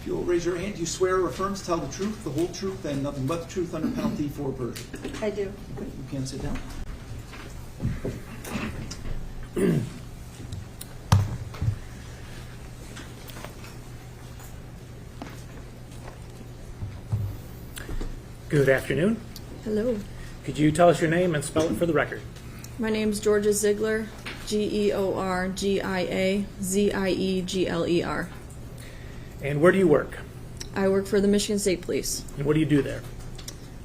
If you'll raise your hand, do you swear or affirm to tell the truth, the whole truth, and nothing but the truth under penalty for perjury? I do. Okay, you can sit down. Good afternoon. Hello. Could you tell us your name and spell it for the record? My name's Georgia Ziegler, Georgiaziegler. And where do you work? I work for the Michigan State Police. And what do you do there?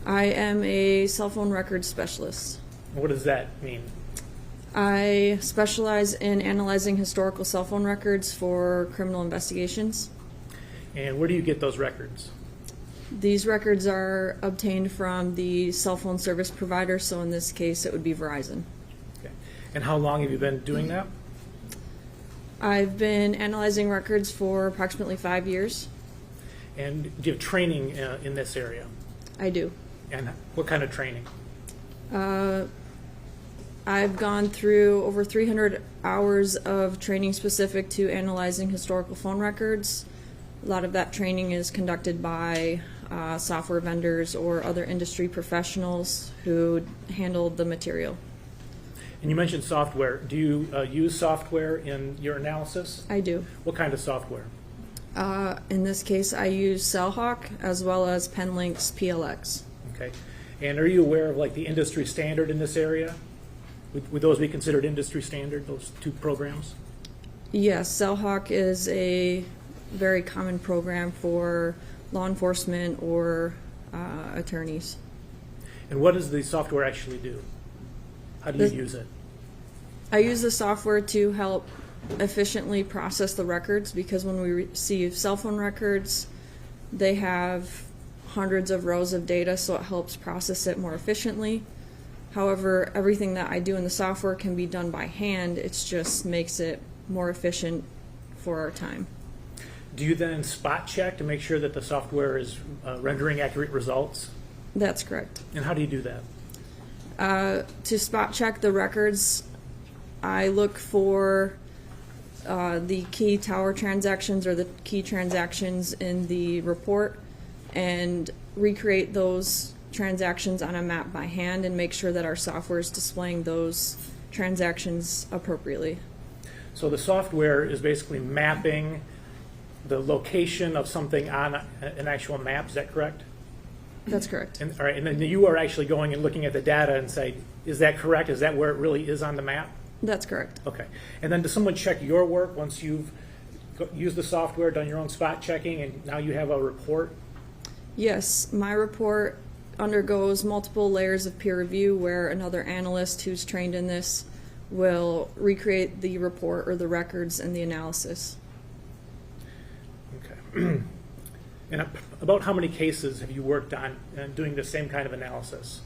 I am a cell phone records specialist. What does that mean? I specialize in analyzing historical cell phone records for criminal investigations. And where do you get those records? These records are obtained from the cell phone service provider, so in this case it would be Verizon. Okay. And how long have you been doing that? I've been analyzing records for approximately 5 years. And do you have training in this area? I do. And what kind of training? I've gone through over 300 hours of training specific to analyzing historical phone records. A lot of that training is conducted by software vendors or other industry professionals who handle the material. And you mentioned software. Do you use software in your analysis? I do. What kind of software? In this case, I use CellHawk as well as PenLink's PLX. Okay. And are you aware of like the industry standard in this area? Would those be considered industry standard, those two programs? Yes, CellHawk is a very common program for law enforcement or attorneys. And what does the software actually do? How do you use it? I use the software to help efficiently process the records, because when we receive cell phone records, they have hundreds of rows of data, so it helps process it more efficiently. However, everything that I do in the software can be done by hand. It just makes it more efficient for our time. Do you then spot check to make sure that the software is rendering accurate results? That's correct. And how do you do that? To spot check the records, I look for the key tower transactions or the key transactions in the report and recreate those transactions on a map by hand and make sure that our software is displaying those transactions appropriately. So the software is basically mapping the location of something on an actual map, is that correct? That's correct. And, all right, and then you are actually going and looking at the data and say, is that correct? Is that where it really is on the map? That's correct. Okay. And then does someone check your work once you've used the software, done your own spot checking, and now you have a report? Yes, my report undergoes multiple layers of peer review where another analyst who's trained in this will recreate the report or the records and the analysis. Okay. And about how many cases have you worked on doing the same kind of analysis?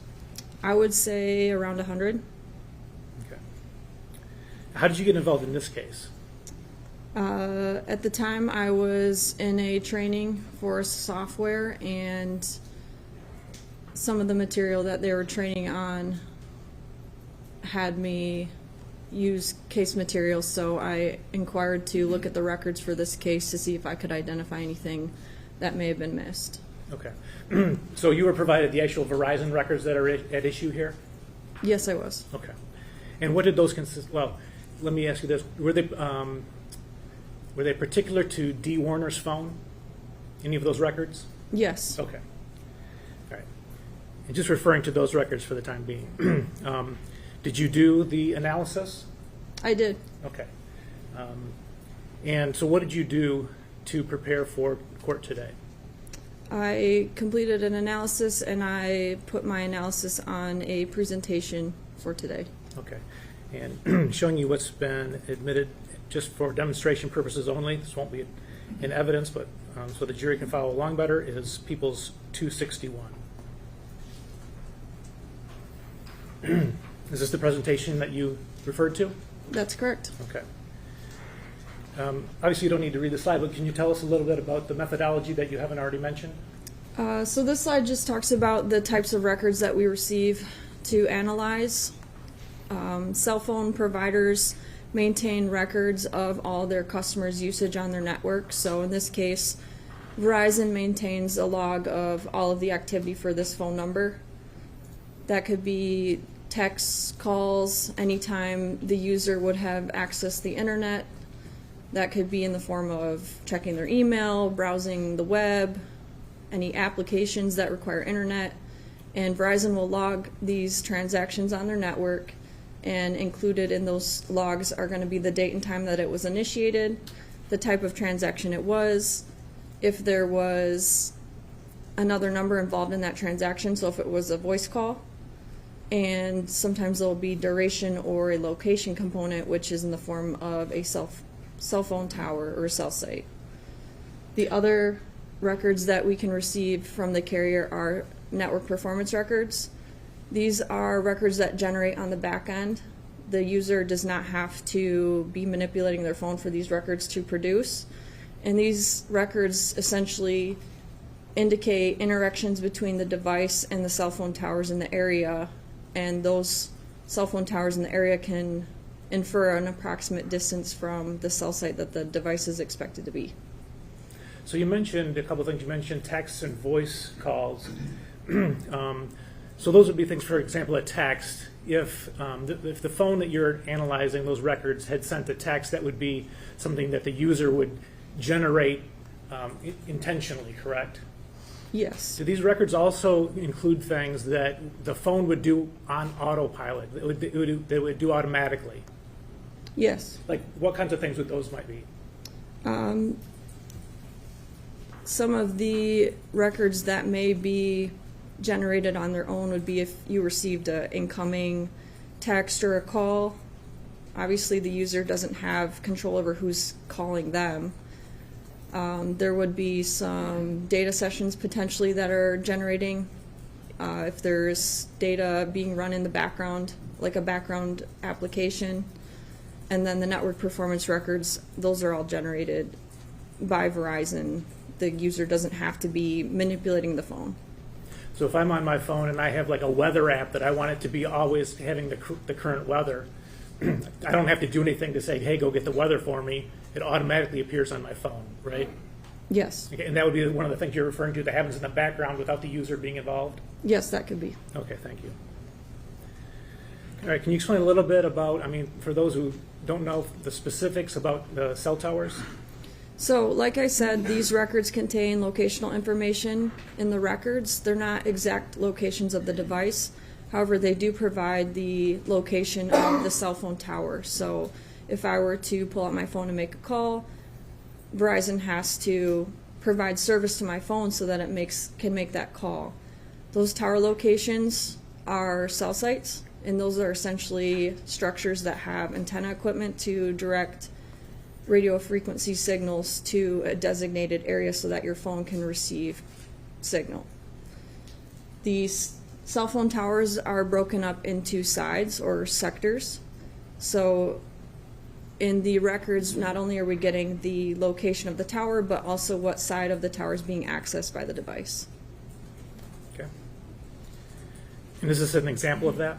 I would say around 100. Okay. How did you get involved in this case? At the time, I was in a training for software, and some of the material that they were training on had me use case material, so I inquired to look at the records for this case to see if I could identify anything that may have been missed. Okay. So you were provided the actual Verizon records that are at issue here? Yes, I was. Okay. And what did those consist? Well, let me ask you this: were they particular to D. Warner's phone? Any of those records? Yes. Okay. All right. And just referring to those records for the time being, did you do the analysis? I did. Okay. And so, what did you do to prepare for court today? I completed an analysis, and I put my analysis on a presentation for today. Okay. And showing you what's been admitted just for demonstration purposes only. This won't be in evidence, but so the jury can follow along better, is People's 261. Is this the presentation that you referred to? That's correct. Okay. Obviously, you don't need to read the slide, but can you tell us a little bit about the methodology that you haven't already mentioned? So this slide just talks about the types of records that we receive to analyze. Cell phone providers maintain records of all their customers' usage on their network. So in this case, Verizon maintains a log of all of the activity for this phone number. That could be texts, calls, anytime the user would have accessed the internet. That could be in the form of checking their email, browsing the web, any applications that require internet. And Verizon will log these transactions on their network, and included in those logs are going to be the date and time that it was initiated, the type of transaction it was, if there was another number involved in that transaction, so if it was a voice call, and sometimes there will be duration or a location component, which is in the form of a cell phone tower or a cell site. The other records that we can receive from the carrier are network performance records. These are records that generate on the back end. The user does not have to be manipulating their phone for these records to produce. And these records essentially indicate interactions between the device and the cell phone towers in the area. And those cell phone towers in the area can infer an approximate distance from the cell site that the device is expected to be. So you mentioned a couple of things. You mentioned texts and voice calls. So those would be things, for example, a text. If the phone that you're analyzing, those records, had sent a text, that would be something that the user would generate intentionally, correct? Yes. Do these records also include things that the phone would do on autopilot, that would do automatically? Yes. Like what kinds of things would those might be? Some of the records that may be generated on their own would be if you received an incoming text or a call. Obviously, the user doesn't have control over who's calling them. There would be some data sessions potentially that are generating. If there's data being run in the background, like a background application. And then the network performance records, those are all generated by Verizon. The user doesn't have to be manipulating the phone. So if I'm on my phone and I have like a weather app that I want it to be always having the current weather, I don't have to do anything to say, hey, go get the weather for me. It automatically appears on my phone, right? Yes. Okay, and that would be one of the things you're referring to that happens in the background without the user being involved? Yes, that could be. Okay, thank you. All right, can you explain a little bit about, for those who don't know the specifics about the cell towers? So, like I said, these records contain locational information in the records. They're not exact locations of the device. However, they do provide the location of the cell phone tower. So, if I were to pull out my phone and make a call, Verizon has to provide service to my phone so that it can make that call. Those tower locations are cell sites, and those are essentially structures that have antenna equipment to direct radio frequency signals to a designated area so that your phone can receive signal. These cell phone towers are broken up into sides or sectors. So in the records, not only are we getting the location of the tower, but also what side of the tower is being accessed by the device. Okay. And is this an example of that?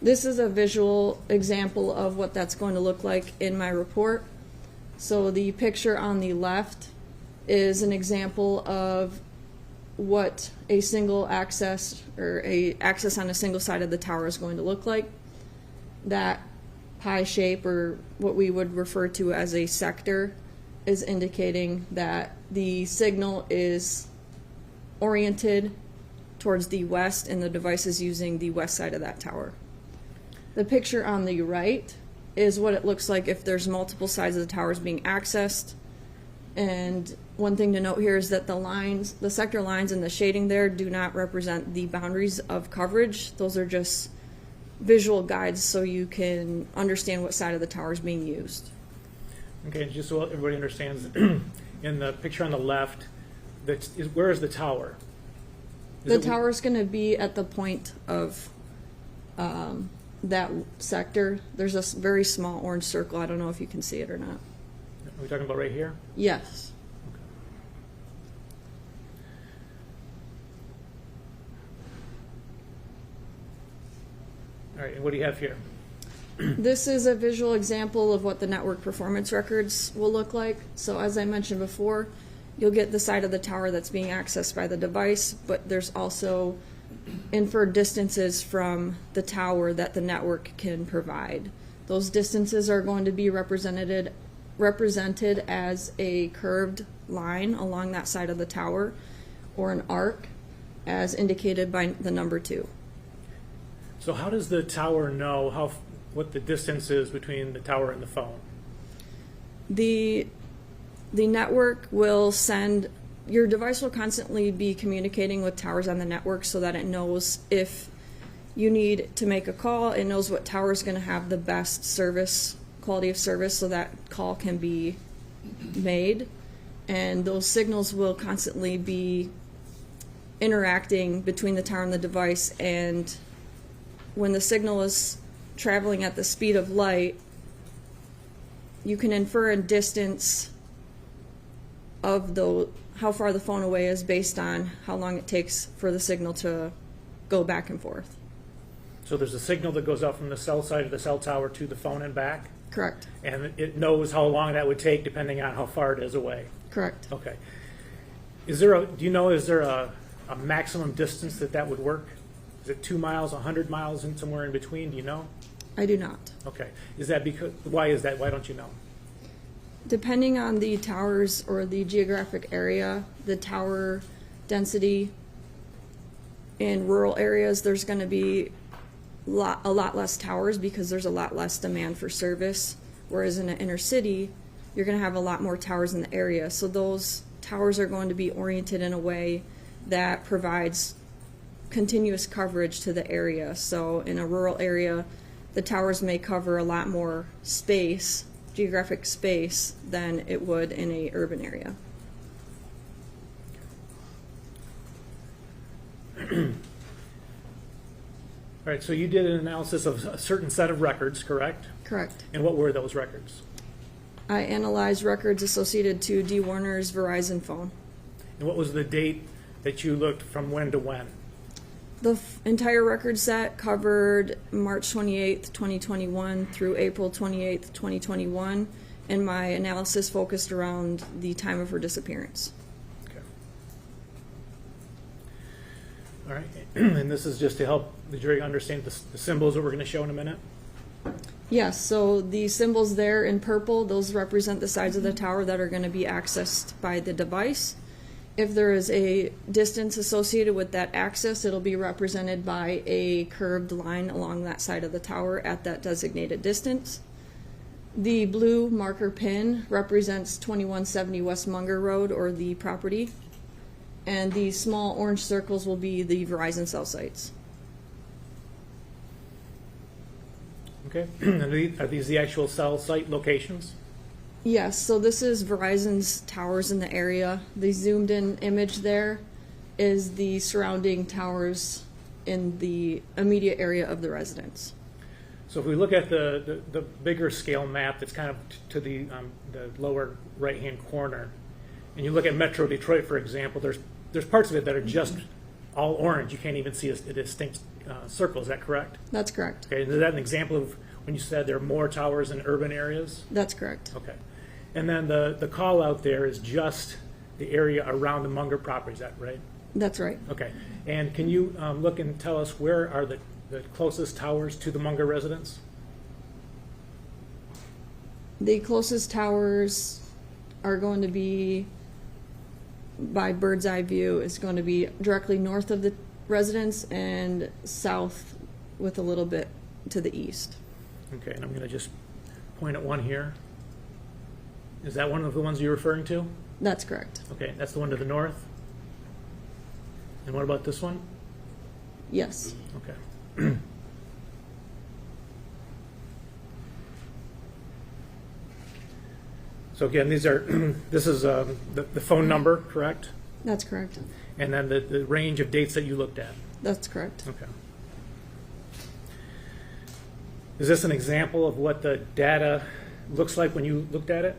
This is a visual example of what that's going to look like in my report. So the picture on the left is an example of what a single access or a access on a single side of the tower is going to look like. That pie shape, or what we would refer to as a sector, is indicating that the signal is oriented towards the west and the device is using the west side of that tower. The picture on the right is what it looks like if there's multiple sides of the towers being accessed. And one thing to note here is that the sector lines and the shading there do not represent the boundaries of coverage. Those are just visual guides so you can understand what side of the tower is being used. Okay, just so everybody understands, in the picture on the left, where is the tower? The tower is going to be at the point of that sector. There's a very small orange circle. I don't know if you can see it or not. Are we talking about right here? Yes. All right, and what do you have here? This is a visual example of what the network performance records will look like. So as I mentioned before, you'll get the side of the tower that's being accessed by the device, but there's also inferred distances from the tower that the network can provide. Those distances are going to be represented as a curved line along that side of the tower, or an arc, as indicated by the number 2. So how does the tower know what the distance is between the tower and the phone? The network will send, your device will constantly be communicating with towers on the network so that it knows if you need to make a call, it knows what tower is going to have the best service, quality of service, so that call can be made. And those signals will constantly be interacting between the tower and the device, and when the signal is traveling at the speed of light, you can infer a distance of how far the phone away is based on how long it takes for the signal to go back and forth. So there's a signal that goes out from the cell side of the cell tower to the phone and back? Correct. And it knows how long that would take depending on how far it is away? Correct. Okay. Is there a maximum distance that would work? Is it 2 miles, 100 miles, and somewhere in between? Do you know? I do not. Okay. Why is that? Why don't you know? Depending on the towers or the geographic area, the tower density in rural areas, there's going to be a lot less towers because there's a lot less demand for service. Whereas in an inner city, you're going to have a lot more towers in the area. So those towers are going to be oriented in a way that provides continuous coverage to the area. So in a rural area, the towers may cover a lot more space, geographic space, than it would in an urban area. All right, so you did an analysis of a certain set of records, correct? Correct. And what were those records? I analyzed records associated to D. Warner's Verizon phone. And what was the date that you looked from when to when? The entire record set covered March 28th, 2021 through April 28th, 2021, and my analysis focused around the time of her disappearance. Okay. All right, and this is just to help the jury understand the symbols that we're going to show in a minute? Yes, so the symbols there in purple, those represent the sides of the tower that are going to be accessed by the device. If there is a distance associated with that access, it'll be represented by a curved line along that side of the tower at that designated distance. The blue marker pin represents 2170 West Munger Road, or the property, and the small orange circles will be the Verizon cell sites. Okay, and are these the actual cell site locations? Yes, so this is Verizon's towers in the area. The zoomed in image there is the surrounding towers in the immediate area of the residence. So if we look at the bigger scale map that's kind of to the lower right-hand corner, and you look at Metro Detroit, for example, there's parts of it that are just all orange. You can't even see a distinct circle. Is that correct? That's correct. Okay, is that an example of when you said there are more towers in urban areas? That's correct. Okay. And then the call out there is just the area around the Munger property, is that right? That's right. Okay. And can you look and tell us where are the closest towers to the Munger residence? The closest towers are going to be, by bird's eye view, is going to be directly north of the residence and south with a little bit to the east. Okay, and I'm going to just point at one here. Is that one of the ones you're referring to? That's correct. Okay, that's the one to the north. And what about this one? Yes. Okay. So again, this is the phone number, correct? That's correct. And then the range of dates that you looked at. That's correct. Okay. Is this an example of what the data looks like when you looked at it?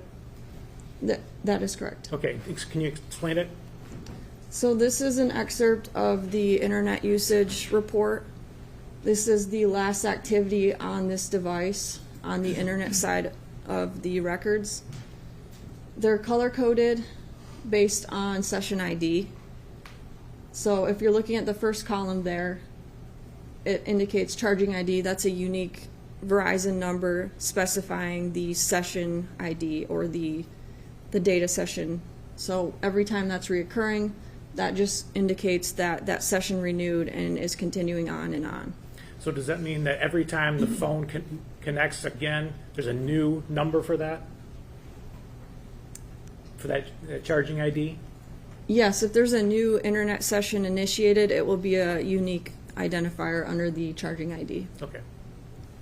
That is correct. Okay, can you explain it? So this is an excerpt of the internet usage report. This is the last activity on this device on the internet side of the records. They're color-coded based on session ID. So if you're looking at the first column there, it indicates charging ID. That's a unique Verizon number specifying the session ID or the data session. So every time that's reoccurring, that just indicates that that session renewed and is continuing on and on. So does that mean that every time the phone connects again, there's a new number for that? For that charging ID? Yes, if there's a new internet session initiated, it will be a unique identifier under the charging ID. Okay.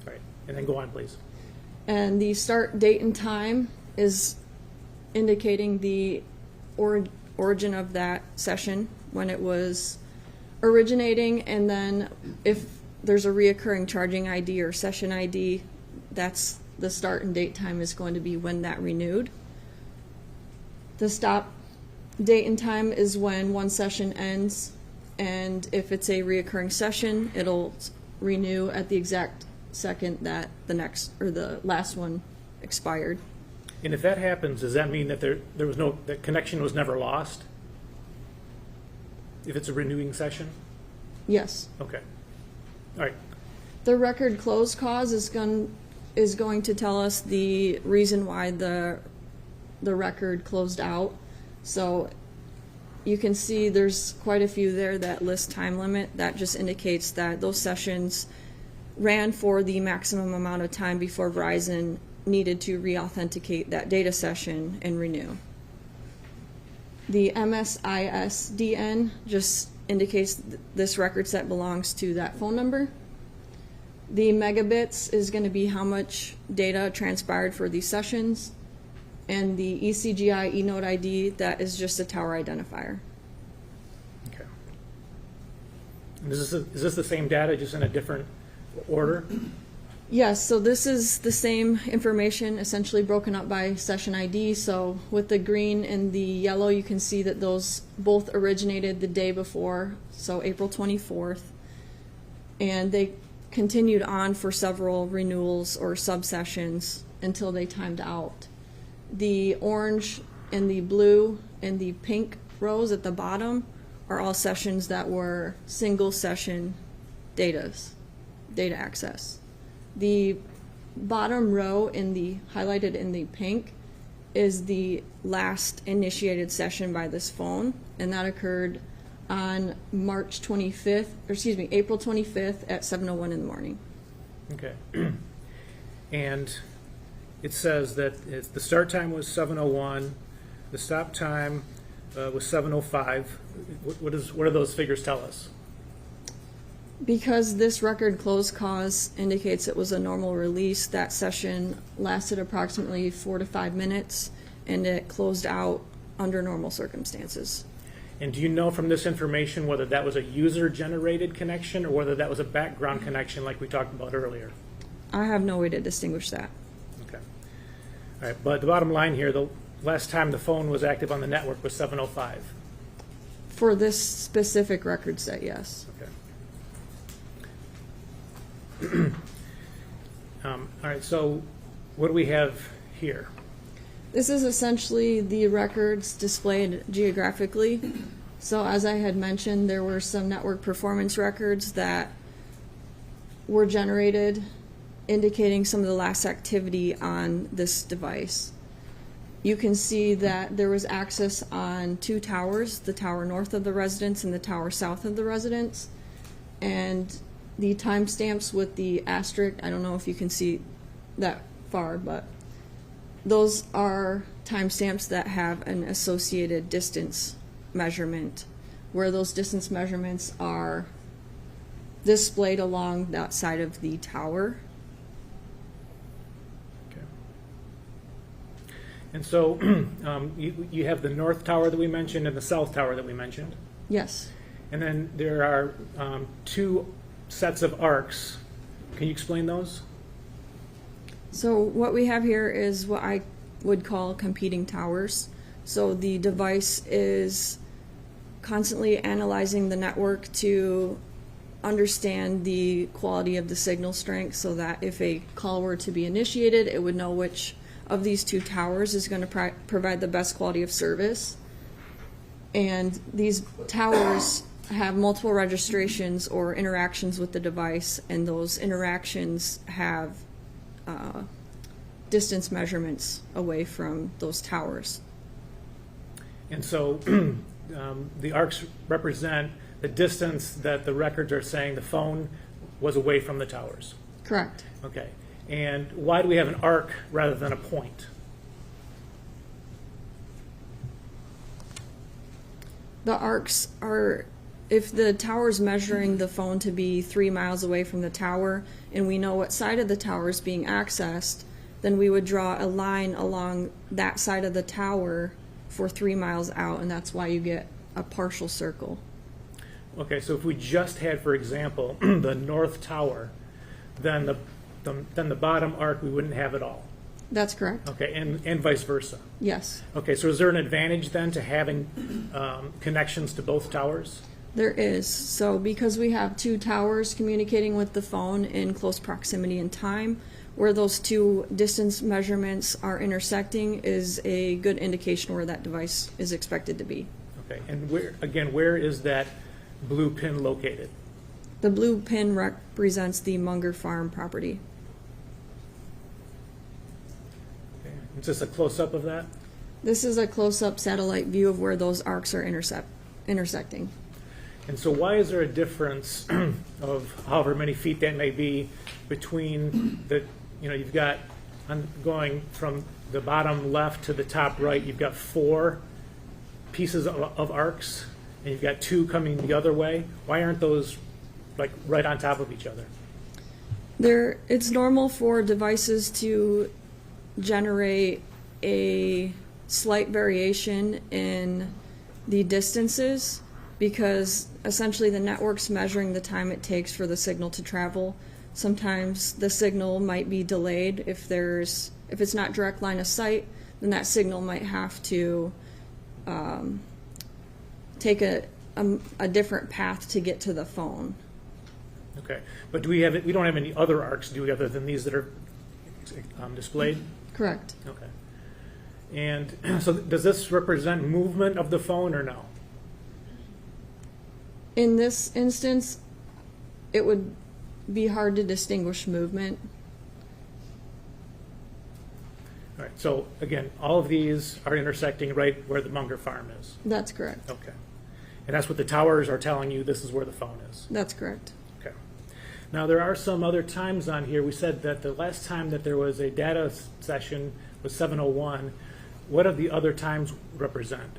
All right. And then go on, please. And the start date and time is indicating the origin of that session when it was originating, and then if there's a reoccurring charging ID or session ID, that's the start and date time is going to be when that renewed. The stop date and time is when one session ends, and if it's a reoccurring session, it'll renew at the exact second that the next or the last one expired. And if that happens, does that mean that there was no, that connection was never lost? If it's a renewing session? Yes. Okay. All right. The record close cause is going to tell us the reason why the record closed out. So you can see there's quite a few there that list time limit. That just indicates that those sessions ran for the maximum amount of time before Verizon needed to re-authenticate that data session and renew. The MSISDN just indicates this record set belongs to that phone number. The megabits is going to be how much data transpired for these sessions. And the ECGI eNode ID, that is just a tower identifier. Okay. And is this the same data, just in a different order? Yes, so this is the same information essentially broken up by session ID. So with the green and the yellow, you can see that those both originated the day before, so April 24th. And they continued on for several renewals or sub-sessions until they timed out. The orange and the blue and the pink rows at the bottom are all sessions that were single session data access. The bottom row in the highlighted in the pink is the last initiated session by this phone, and that occurred on April 25th at 7:01 in the morning. Okay. And it says that the start time was 7:01, the stop time was 7:05. What do those figures tell us? Because this record close cause indicates it was a normal release, that session lasted approximately 4 to 5 minutes, and it closed out under normal circumstances. And do you know from this information whether that was a user-generated connection or whether that was a background connection like we talked about earlier? I have no way to distinguish that. Okay. All right, but the bottom line here, the last time the phone was active on the network was 7:05. For this specific record set, yes. Okay. All right, so what do we have here? This is essentially the records displayed geographically. So as I had mentioned, there were some network performance records that were generated indicating some of the last activity on this device. You can see that there was access on 2 towers, the tower north of the residence and the tower south of the residence. And the timestamps with the asterisk, I don't know if you can see that far, but those are timestamps that have an associated distance measurement, where those distance measurements are displayed along that side of the tower. Okay. And so you have the north tower that we mentioned and the south tower that we mentioned. Yes. And then there are 2 sets of arcs. Can you explain those? So what we have here is what I would call competing towers. So the device is constantly analyzing the network to understand the quality of the signal strength, so that if a call were to be initiated, it would know which of these 2 towers is going to provide the best quality of service. And these towers have multiple registrations or interactions with the device, and those interactions have distance measurements away from those towers. And so the arcs represent the distance that the records are saying the phone was away from the towers. Correct. Okay. And why do we have an arc rather than a point? The arcs are, if the tower is measuring the phone to be 3 miles away from the tower, and we know what side of the tower is being accessed, then we would draw a line along that side of the tower for 3 miles out, and that's why you get a partial circle. Okay, so if we just had, for example, the north tower, then the bottom arc we wouldn't have at all. That's correct. Okay, and vice versa. Yes, Okay, so is there an advantage then to having connections to both towers? there is. So because we have two towers communicating with the phone in close proximity in time, where those two distance measurements are intersecting is a good indication where that device is expected to be. Okay, and where is that blue pin located? The blue pin represents the Munger Farm property. Okay. Is this a close-up of that? This is a close-up satellite view of where those arcs are intersecting. And so why is there a difference of however many feet that may be between the, you've got, going from the bottom left to the top right, you've got 4 pieces of arcs, and you've got 2 coming the other way. Why aren't those like right on top of each other? It's normal for devices to generate a slight variation in the distances because essentially the network's measuring the time it takes for the signal to travel. Sometimes the signal might be delayed. If it's not direct line of sight, then that signal might have to take a different path to get to the phone. Okay, but we don't have any other arcs, do we, other than these that are displayed? Correct. Okay. And so does this represent movement of the phone or no? In this instance, it would be hard to distinguish movement. All right, so again, all of these are intersecting right where the Munger Farm is. That's correct. Okay. And that's what the towers are telling you, this is where the phone is. That's correct. Okay. Now, there are some other times on here. We said that the last time that there was a data session was 7:01. What do the other times represent?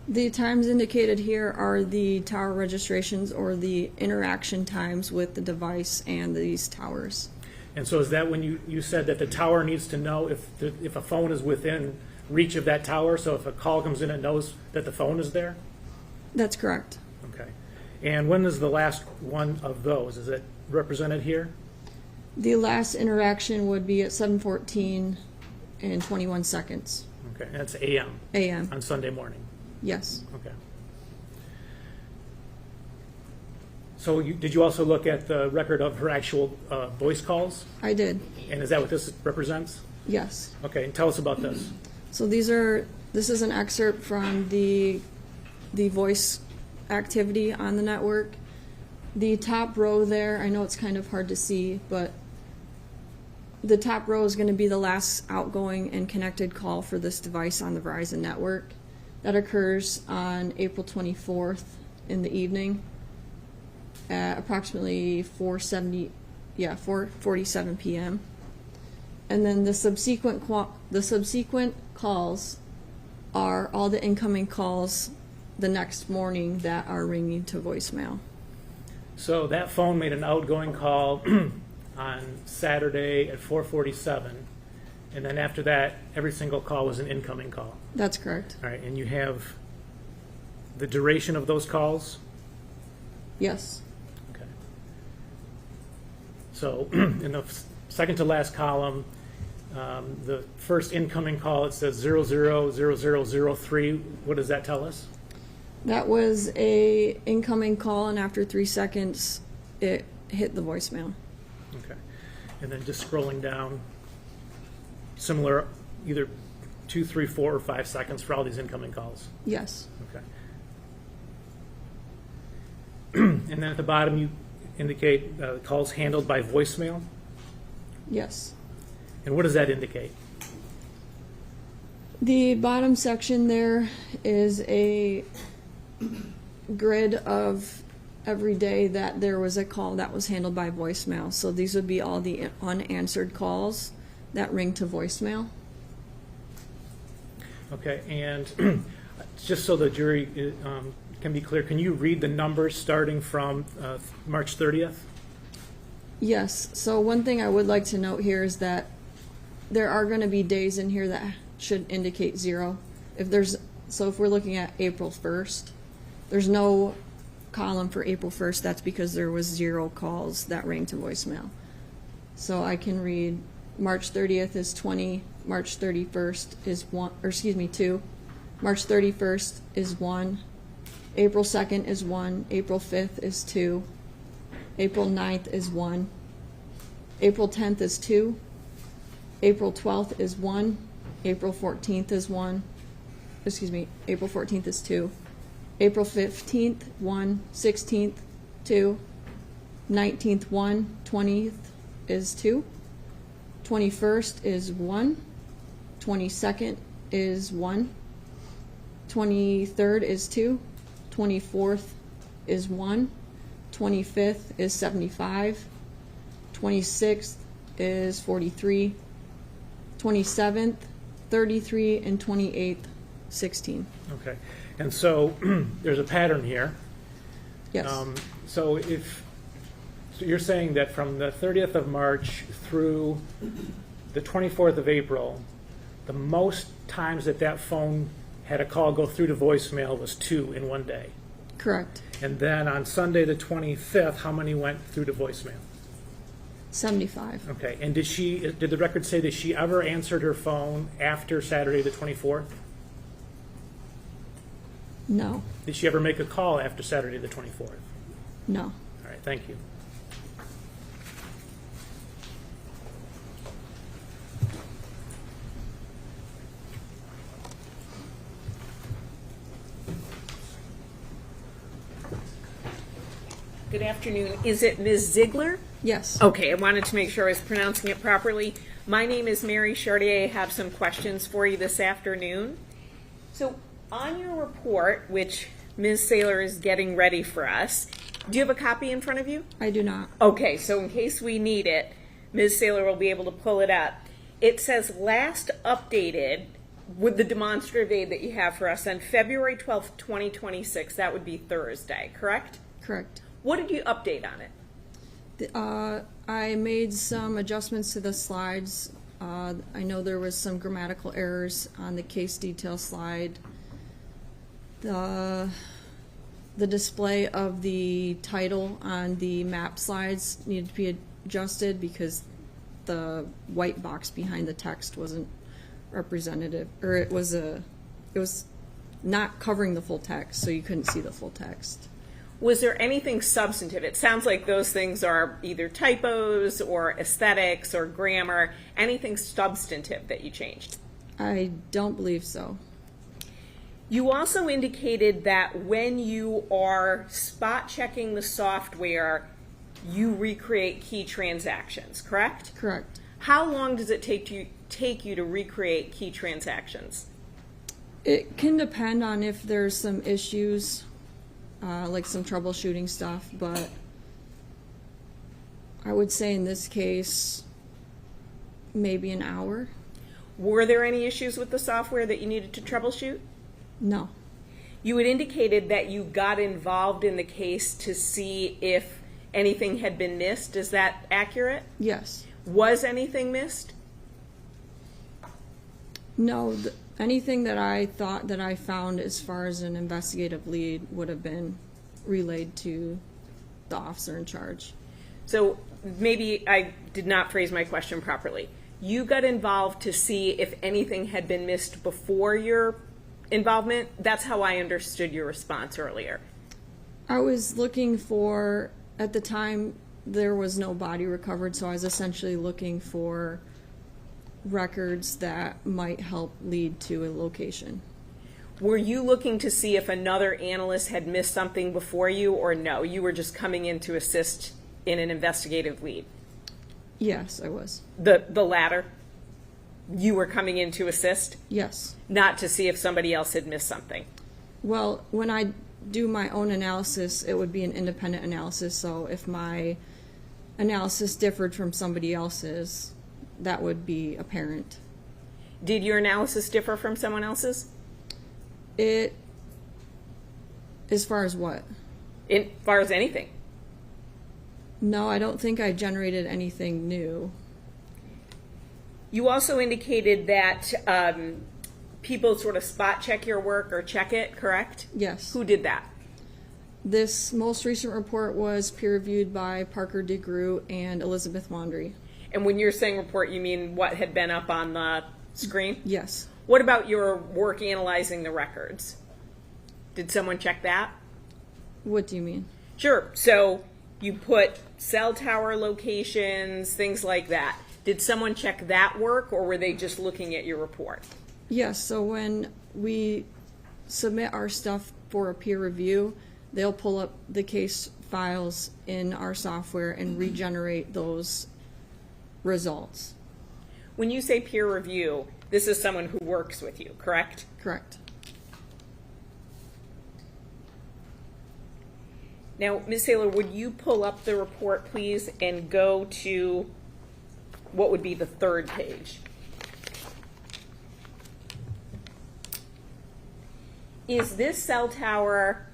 The times indicated here are the tower registrations or the interaction times with the device and these towers. And so is that when you said that the tower needs to know if a phone is within reach of that tower? So if a call comes in, it knows that the phone is there? That's correct. Okay. And when is the last one of those? Is it represented here? The last interaction would be at 7:14 and 21 seconds. Okay, and that's AM AM. on Sunday morning. Yes. Okay. So did you also look at the record of her actual voice calls? I did. And is that what this represents? Yes. Okay, and tell us about this. So this is an excerpt from the voice activity on the network. The top row there, I know it's kind of hard to see, but the top row is going to be the last outgoing and connected call for this device on the Verizon network. That occurs on April 24th in the evening at approximately 4:47 p.m. And then the subsequent calls are all the incoming calls the next morning that are ringing to voicemail. So that phone made an outgoing call on Saturday at 4:47, and then after that, every single call was an incoming call. That's correct. All right, and you have the duration of those calls? Yes. Okay. So in the second to last column, the first incoming call, it says 000003. What does that tell us? That was a incoming call, and after 3 seconds, it hit the voicemail. Okay. And then just scrolling down, similar, either 2, 3, 4, or 5 seconds for all these incoming calls. Yes. Okay. And then at the bottom, you indicate calls handled by voicemail. Yes. And what does that indicate? The bottom section there is a grid of every day that there was a call that was handled by voicemail. So these would be all the unanswered calls that ring to voicemail. Okay, and just so the jury can be clear, can you read the numbers starting from March 30th? Yes. So one thing I would like to note here is that there are going to be days in here that should indicate 0. If we're looking at April 1st, there's no column for April 1st. That's because there was 0 calls that rang to voicemail. So I can read March 30th is 20, March 31st is 1, or excuse me, 2. March 31st is 1. April 2nd is 1. April 5th is 2. April 9th is 1. April 10th is 2. April 12th is 1. April 14th is 1. Excuse me, April 14th is 2. April 15th, 1. 16th, 2. 19th, 1. 20th is 2. 21st is 1. 22nd is 1. 23rd is 2. 24th is 1. 25th is 75. 26th is 43. 27th, 33, and 28th, 16. Okay, and so there's a pattern here. Yes. So you're saying that from the 30th of March through the 24th of April, the most times that phone had a call go through to voicemail was 2 in one day. Correct. And then on Sunday the 25th, how many went through to voicemail? 75. Okay, and did the record say that she ever answered her phone after Saturday the 24th? No. Did she ever make a call after Saturday the 24th? No. All right, thank you. Good afternoon. Is it Ms. Ziegler? Yes. Okay, I wanted to make sure I was pronouncing it properly. My name is Mary Chartier. I have some questions for you this afternoon. So on your report, which Ms. Saylor is getting ready for us, do you have a copy in front of you? I do not. Okay, so in case we need it, Ms. Saylor will be able to pull it up. It says last updated with the demonstrative aid that you have for us on February 12th, 2026. That would be Thursday, correct? Correct. What did you update on it? I made some adjustments to the slides. I know there was some grammatical errors on the case detail slide. The display of the title on the map slides needed to be adjusted because the white box behind the text wasn't representative, or it was not covering the full text, so you couldn't see the full text. Was there anything substantive? It sounds like those things are either typos or aesthetics or grammar. Anything substantive that you changed? I don't believe so. You also indicated that when you are spot checking the software, you recreate key transactions, correct? Correct. How long does it take you to recreate key transactions? It can depend on if there's some issues, like some troubleshooting stuff, but I would say in this case, maybe an hour. Were there any issues with the software that you needed to troubleshoot? No. You had indicated that you got involved in the case to see if anything had been missed. Is that accurate? Yes. Was anything missed? No. Anything that I thought that I found as far as an investigative lead would have been relayed to the officer in charge. So maybe I did not phrase my question properly. You got involved to see if anything had been missed before your involvement? That's how I understood your response earlier. I was looking for, at the time, there was no body recovered, so I was essentially looking for records that might help lead to a location. Were you looking to see if another analyst had missed something before you, or no? You were just coming in to assist in an investigative lead? Yes, I was. The latter? You were coming in to assist? Yes. Not to see if somebody else had missed something? Well, when I do my own analysis, it would be an independent analysis, so if my analysis differed from somebody else's, that would be apparent. Did your analysis differ from someone else's? It, as far as what? As far as anything? No, I don't think I generated anything new. You also indicated that people sort of spot check your work or check it, correct? Yes. Who did that? This most recent report was peer-reviewed by Parker DeGroot and Elizabeth Wandry. And when you're saying report, you mean what had been up on the screen? Yes. What about your work analyzing the records? Did someone check that? What do you mean? Sure. So you put cell tower locations, things like that. Did someone check that work, or were they just looking at your report? Yes, so when we submit our stuff for a peer review, they'll pull up the case files in our software and regenerate those results. When you say peer review, this is someone who works with you, correct? Correct. Now, Ms. Saylor, would you pull up the report, please, and go to what would be the third page? Is this cell tower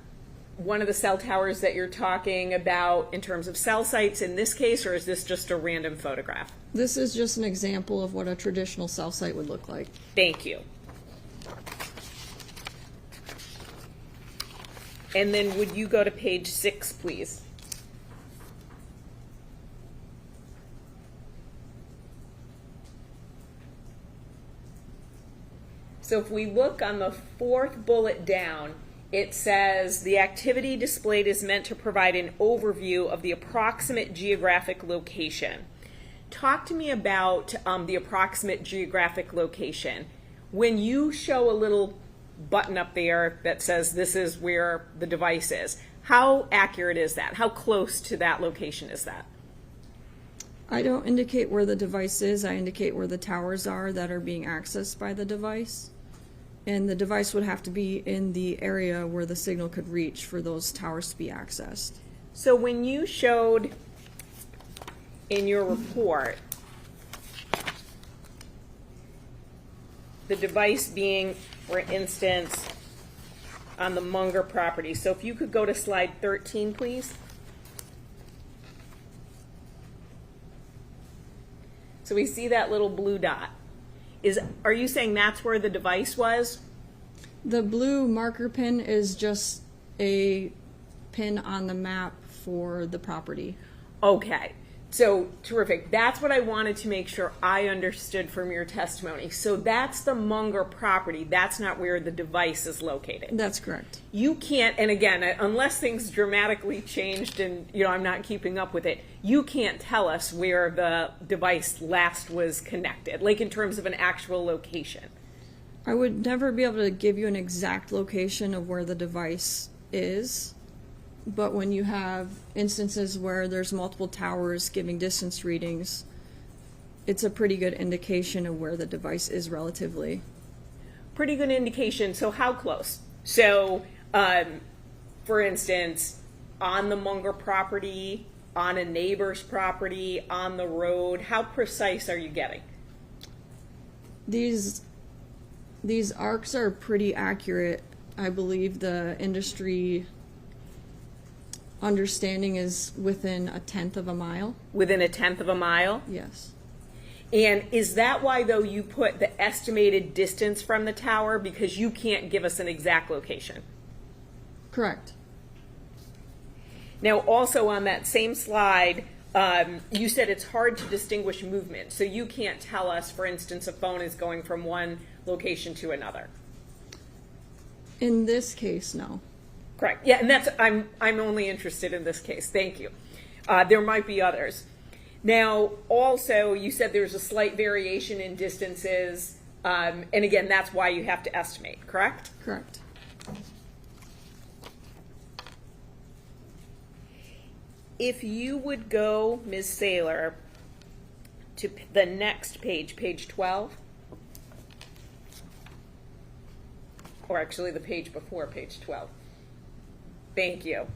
one of the cell towers that you're talking about in terms of cell sites in this case, or is this just a random photograph? This is just an example of what a traditional cell site would look like. Thank you. And then would you go to page 6, please? So if we look on the 4th bullet down, it says the activity displayed is meant to provide an overview of the approximate geographic location. Talk to me about the approximate geographic location. When you show a little button up there that says this is where the device is, how accurate is that? How close to that location is that? I don't indicate where the device is, I indicate where the towers are that are being accessed by the device. And the device would have to be in the area where the signal could reach for those towers to be accessed. So when you showed in your report the device being, for instance, on the Munger property, so if you could go to slide 13, please. So we see that little blue dot. Are you saying that's where the device was? The blue marker pin is just a pin on the map for the property. Okay, so terrific. That's what I wanted to make sure I understood from your testimony. So that's the Munger property. That's not where the device is located. That's correct. You can't, and again, unless things dramatically changed and I'm not keeping up with it, you can't tell us where the device last was connected, like in terms of an actual location. I would never be able to give you an exact location of where the device is, but when you have instances where there's multiple towers giving distance readings, it's a pretty good indication of where the device is relatively. Pretty good indication. So how close? So, for instance, on the Munger property, on a neighbor's property, on the road, how precise are you getting? These arcs are pretty accurate. I believe the industry understanding is within 1/10 of a mile. Within 1/10 of a mile? Yes. And is that why, though, you put the estimated distance from the tower, because you can't give us an exact location? Correct. Now, also on that same slide, you said it's hard to distinguish movement. So you can't tell us, for instance, a phone is going from one location to another. In this case, no. Correct. Yeah, and that's I'm only interested in this case. Thank you. There might be others. Now, also, you said there's a slight variation in distances, and again, that's why you have to estimate, correct? Correct. If you would go, Ms. Saylor, to the next page, page 12, or actually the page before page 12. Thank you.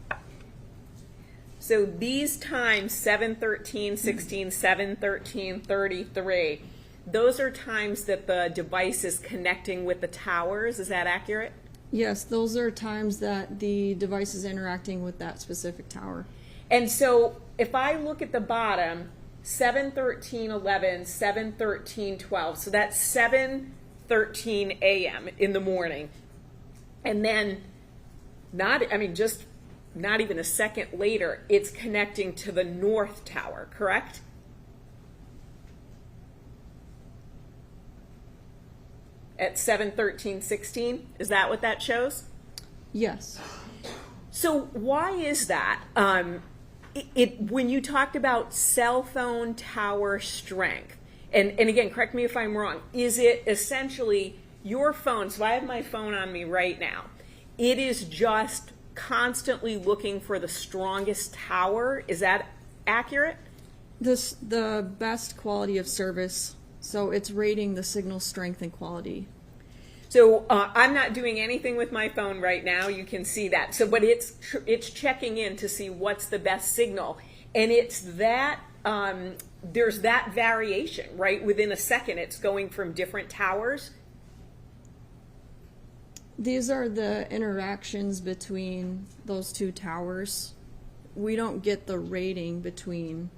So these times, 7:13, 16, 7:13, 33, those are times that the device is connecting with the towers. Is that accurate? Yes, those are times that the device is interacting with that specific tower. And so if I look at the bottom, 7:13:11, 7:13:12, so that's 7:13 a.m. in the morning. And then just not even a second later, it's connecting to the north tower, correct? At 7:13:16, is that what that shows? Yes. So why is that? When you talked about cell phone tower strength, and again, correct me if I'm wrong, is it essentially your phone? So I have my phone on me right now. It is just constantly looking for the strongest tower. Is that accurate? The best quality of service, so it's rating the signal strength and quality. So I'm not doing anything with my phone right now. You can see that. So, but it's checking in to see what's the best signal, and it's that there's that variation, right? Within a second, it's going from different towers. These are the interactions between those two towers. We don't get the rating between,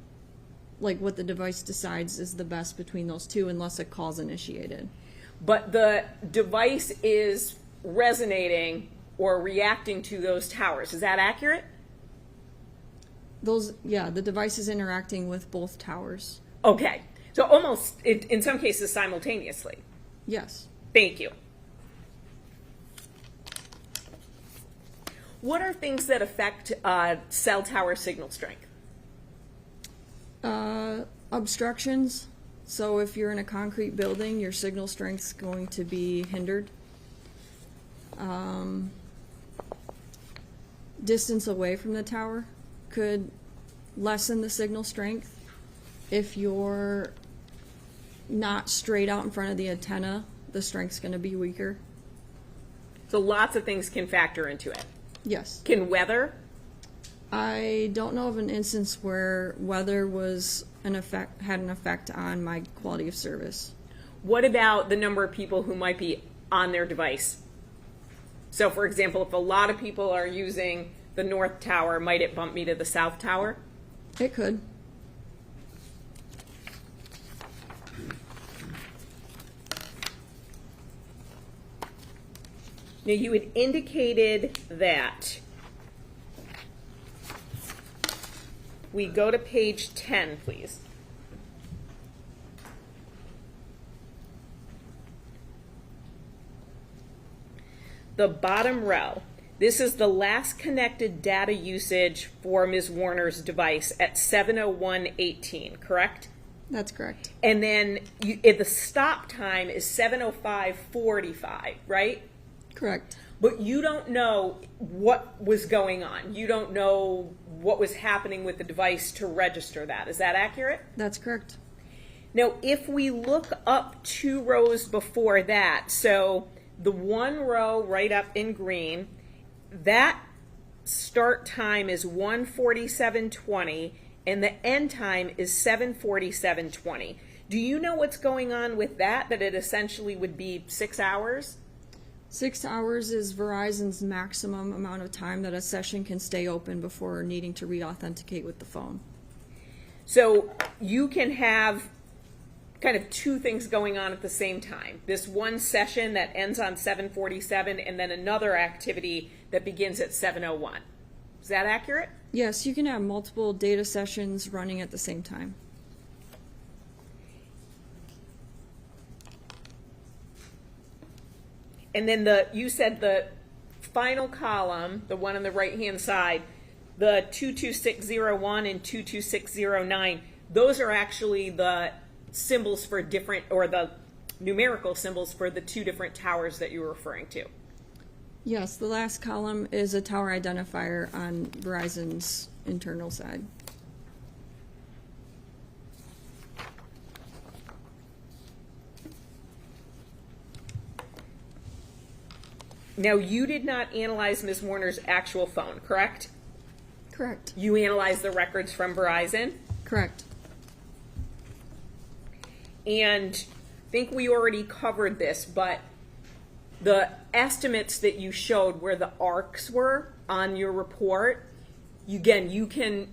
like, what the device decides is the best between those two unless a call's initiated. But the device is resonating or reacting to those towers. Is that accurate? The device is interacting with both towers. Okay. So almost, in some cases, simultaneously. Yes. Thank you. What are things that affect cell tower signal strength? Obstructions. So if you're in a concrete building, your signal strength's going to be hindered. Distance away from the tower could lessen the signal strength. If you're not straight out in front of the antenna, the strength's going to be weaker. So lots of things can factor into it. Yes. Can weather? I don't know of an instance where weather had an effect on my quality of service. What about the number of people who might be on their device? So, for example, if a lot of people are using the north tower, might it bump me to the south tower? It could. Now, you had indicated that we go to page 10, please. The bottom row. This is the last connected data usage for Ms. Warner's device at 7:01:18, correct? That's correct. And then the stop time is 7:05:45, right? Correct. But you don't know what was going on. You don't know what was happening with the device to register that. Is that accurate? That's correct. Now, if we look up 2 rows before that, so the 1 row right up in green, that start time is 1:47:20 and the end time is 7:47:20. Do you know what's going on with that it essentially would be 6 hours? 6 hours is Verizon's maximum amount of time that a session can stay open before needing to re-authenticate with the phone. So you can have kind of 2 things going on at the same time. This one session that ends on 7:47 and then another activity that begins at 7:01. Is that accurate? Yes, you can have multiple data sessions running at the same time. And then you said the final column, the one on the right-hand side, the 22601 and 22609, those are actually the symbols for different, or the numerical symbols for the two different towers that you were referring to. Yes, the last column is a tower identifier on Verizon's internal side. Now, you did not analyze Ms. Warner's actual phone, correct? Correct. You analyzed the records from Verizon? Correct. And I think we already covered this, but the estimates that you showed where the arcs were on your report, you can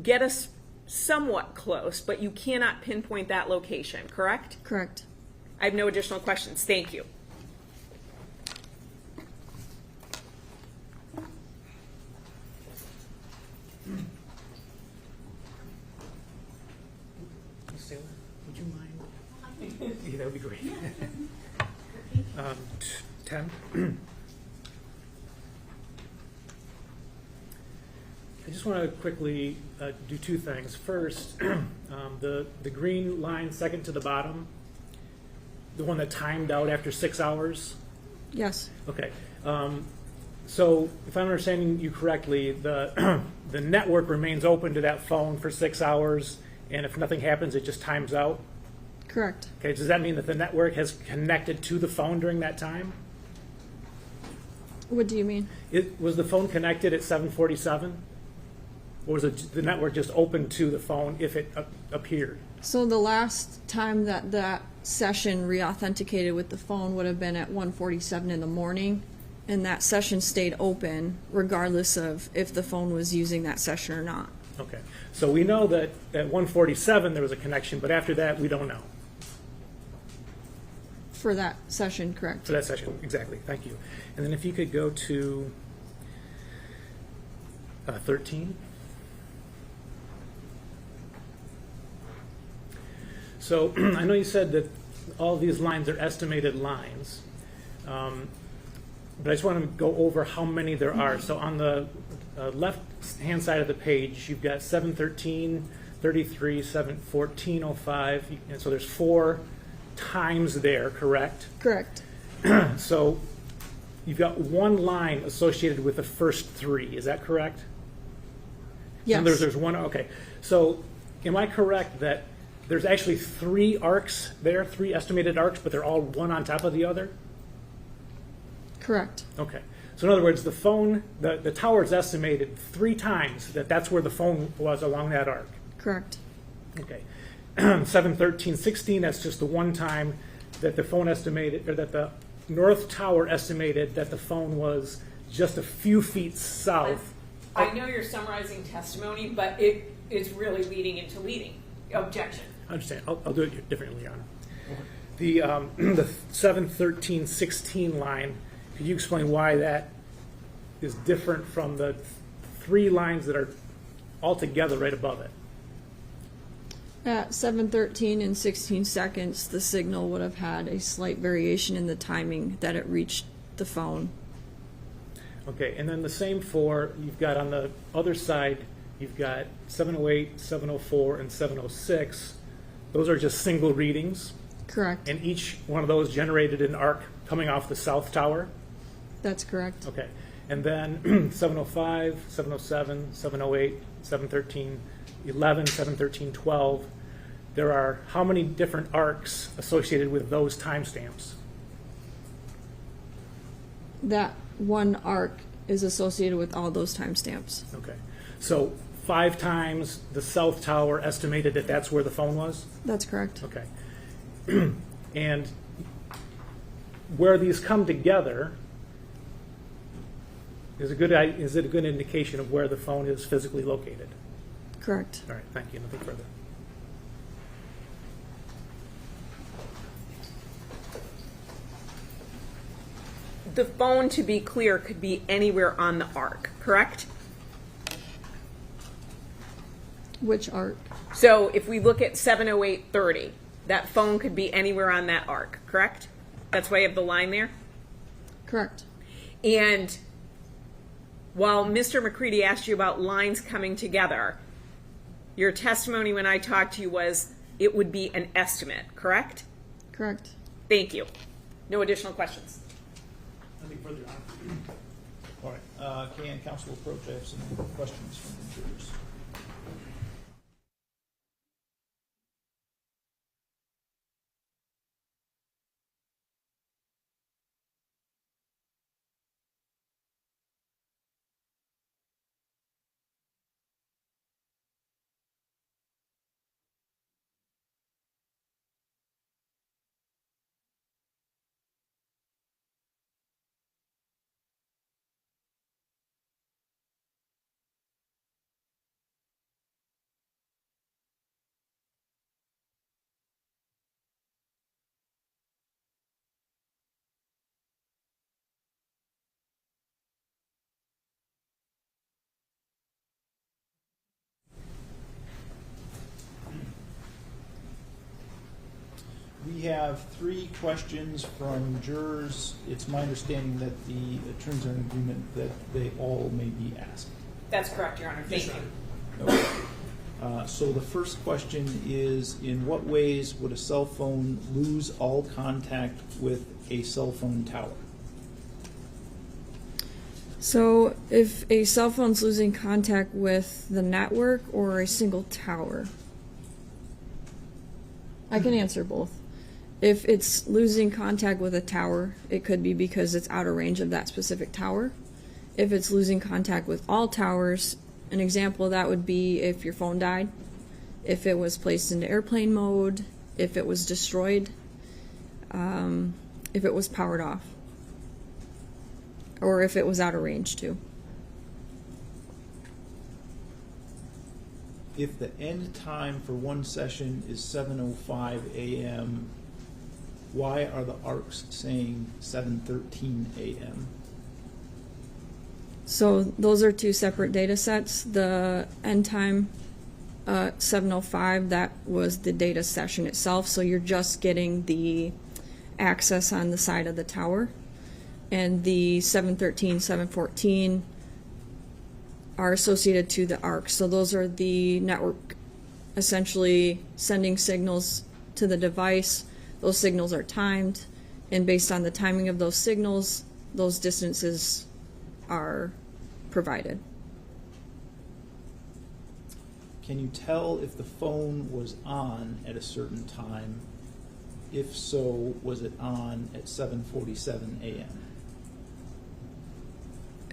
get us somewhat close, but you cannot pinpoint that location, correct? Correct. I have no additional questions. Thank you. Ms. Saylor, would you mind? Yeah, that would be great. 10. I just want to quickly do two things. First, the green line second to the bottom, the one that timed out after 6 hours. Yes. Okay. So if I'm understanding you correctly, the the network remains open to that phone for 6 hours, and if nothing happens, it just times out. Correct. Okay. Does that mean that the network has connected to the phone during that time? What do you mean? Was the phone connected at 7:47, or was the network just open to the phone if it appeared? So the last time that that session re-authenticated with the phone would have been at 1:47 in the morning, and that session stayed open regardless of if the phone was using that session or not. Okay. So we know that at 1:47 there was a connection, but after that we don't know. For that session, correct. For that session, exactly. Thank you. And then if you could go to 13. So I know you said that all these lines are estimated lines, but I just want to go over how many there are. So on the left-hand side of the page, you've got 713, 33, 1405, and so there's 4 times there, correct? Correct. So you've got one line associated with the first 3, is that correct? Yes. There's one, okay. So am I correct that there's actually 3 arcs there, 3 estimated arcs, but they're all one on top of the other? Correct. Okay. So in other words, the phone, the tower is estimated 3 times that's where the phone was along that arc. Correct. Okay. 71316, that's just the one time that the phone estimated, or that the North Tower estimated that the phone was just a few feet south. I know you're summarizing testimony, but it's really leading into leading. Objection. I understand. I'll do it differently, Your Honor. The 71316 line, could you explain why that is different from the 3 lines that are all together right above it? At 7:13 and 16 seconds, the signal would have had a slight variation in the timing that it reached the phone. Okay, and then the same for, you've got on the other side, you've got 708, 704, and 706. Those are just single readings, Correct. and each one of those generated an arc coming off the South Tower. That's correct. Okay, and then 705, 707, 708, 713, 11, 713, 12. There are how many different arcs associated with those timestamps? That one arc is associated with all those timestamps. Okay, so 5 times the South Tower estimated that that's where the phone was? That's correct. Okay. And where these come together is it a good indication of where the phone is physically located? Correct. All right, thank you. Nothing further. The phone, to be clear, could be anywhere on the arc, correct? Which arc? So if we look at 70830, that phone could be anywhere on that arc, correct? That's why you have the line there? Correct. And while Mr. McCready asked you about lines coming together, Your testimony when I talked to you was it would be an estimate, correct? Correct. Thank you. No additional questions. Nothing further on. All right, can council approach? I have some questions from the jurors. We have 3 questions from jurors. It's my understanding that the attorneys are in agreement that they all may be asked. That's correct, Your Honor. Thank you. Okay. So the first question is, in what ways would a cell phone lose all contact with a cell phone tower? So if a cell phone's losing contact with the network or a single tower? I can answer both. If it's losing contact with a tower, it could be because it's out of range of that specific tower. If it's losing contact with all towers, an example of that would be if your phone died, if it was placed into airplane mode, if it was destroyed, if it was powered off, or if it was out of range too. If the end time for one session is 7:05 a.m., why are the ARCs saying 7:13 a.m.? So those are 2 separate data sets. The end time 7:05, that was the data session itself, so you're just getting the access on the side of the tower. And the 7:13, 7:14 are associated to the ARCs. So those are the network essentially sending signals to the device. Those signals are timed, and based on the timing of those signals, those distances are provided. Can you tell if the phone was on at a certain time? If so, was it on at 7:47 a.m.?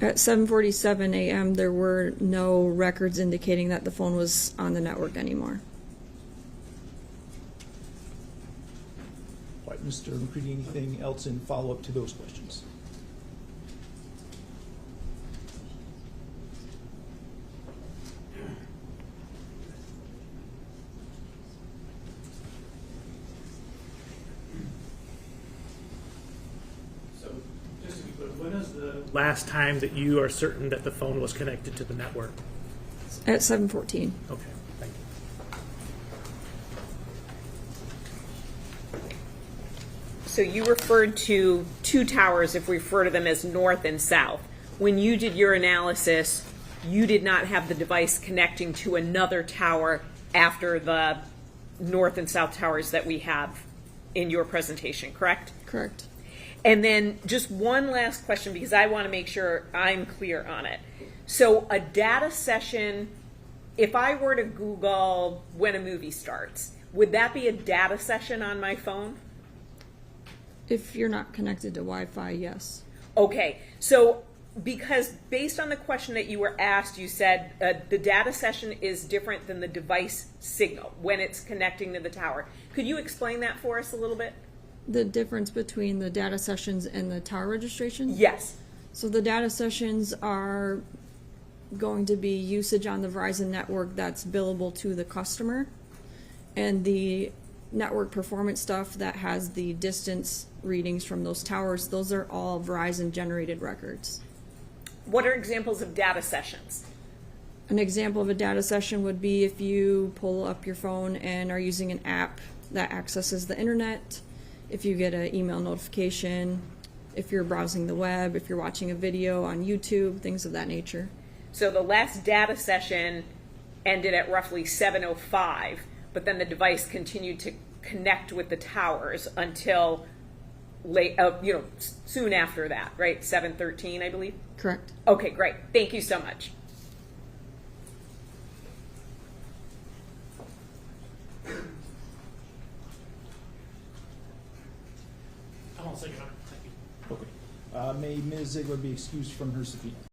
At 7:47 a.m., there were no records indicating that the phone was on the network anymore. All right, Mr. McCready, anything else in follow-up to those questions? So, just to be clear, when is the last time that you are certain that the phone was connected to the network? At 7:14. Okay, thank you. So you referred to 2 towers, if we refer to them as north and south. When you did your analysis, you did not have the device connecting to another tower after the north and south towers that we have in your presentation, correct? Correct. And then just one last question, because I want to make sure I'm clear on it. So a data session, if I were to Google when a movie starts, would that be a data session on my phone? If you're not connected to Wi-Fi, yes. Okay, so because based on the question that you were asked, you said the data session is different than the device signal when it's connecting to the tower. Could you explain that for us a little bit? The difference between the data sessions and the tower registration? Yes. So the data sessions are going to be usage on the Verizon network that's billable to the customer, and the network performance stuff that has the distance readings from those towers, those are all Verizon generated records. What are examples of data sessions? An example of a data session would be if you pull up your phone and are using an app that accesses the internet, if you get an email notification, if you're browsing the web, if you're watching a video on YouTube, things of that nature. So the last data session ended at roughly 7:05, but then the device continued to connect with the towers until late, soon after that, right? 7:13, I believe. Correct. Okay, great. Thank you so much. I'm all set, Your Honor. Thank you. Okay. May Ms. Ziegler be excused from her subpoena?